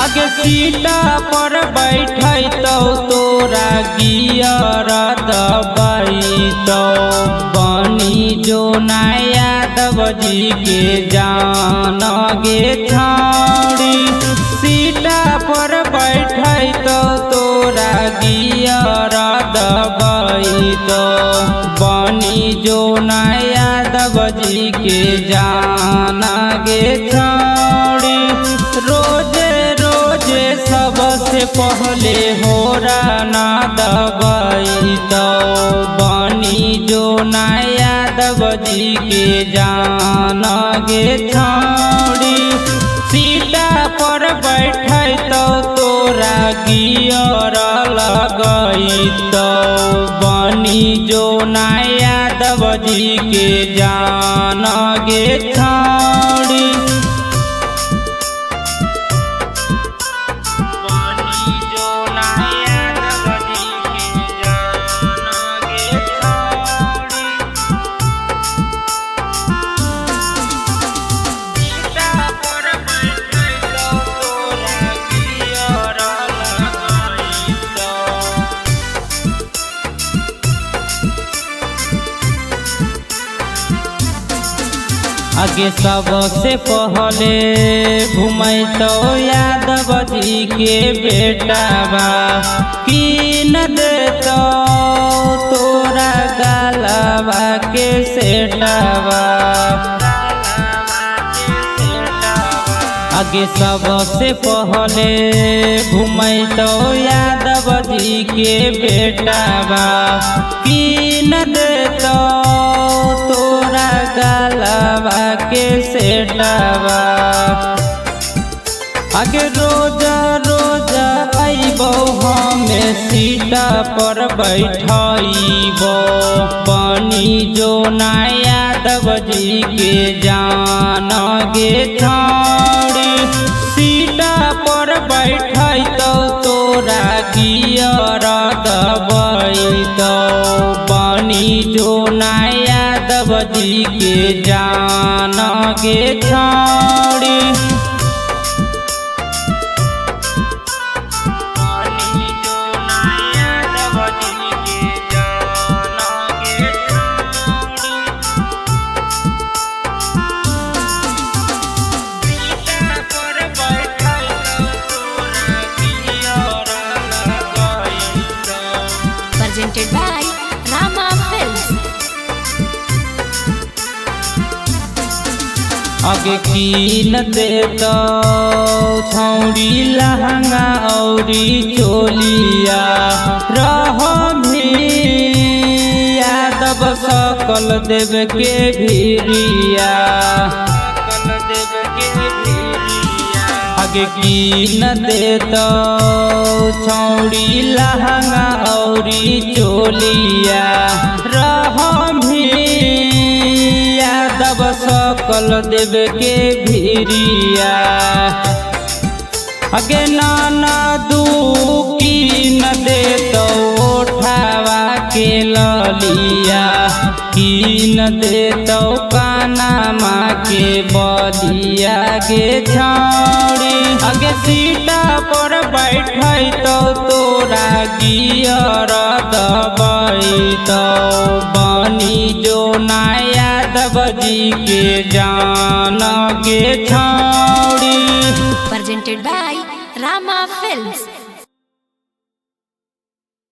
आगे सीटा पर बैठै तो तोरा गियर दबाई तो बनी जो नया यादवजी के जान गे छाड़ी। सीटा पर बैठै तो तोरा गियर दबाई तो बनी जो नया यादवजी के जान गे छाड़ी। रोजे रोजे सबसे पहले हो राना दबाई तो बनी जो नया यादवजी के जान गे छाड़ी। सीटा पर बैठै तो तोरा गियर लगई तो बनी जो नया यादवजी के जान गे छाड़ी। आगे सबसे पहले घूमै तो यादवजी के बेटा बा कीन दे तो तोरा गालवा के सेटवा। आगे सबसे पहले घूमै तो यादवजी के बेटा बा कीन दे तो तोरा गालवा के सेटवा। आगे रोजा रोजा आइबो हमें सीटा पर बैठाइबो बनी जो नया यादवजी के जान गे छाड़ी। सीटा पर बैठै तो तोरा गियर दबाई तो बनी जो नया यादवजी के जान गे छाड़ी। Presented by Rama Films. आगे कीन दे तो छौड़ी लहंगा औरी चोलिया रह भी यादव सकल देव के भिरिया। आगे कीन दे तो छौड़ी लहंगा औरी चोलिया रह भी यादव सकल देव के भिरिया। आगे नाना दू कीन दे तो उठावा के ललिया कीन दे तो कानमा के बलिया गे छाड़ी। आगे सीटा पर बैठै तो तोरा गियर दबाई तो बनी जो नया यादवजी के जान गे छाड़ी। Presented by Rama Films.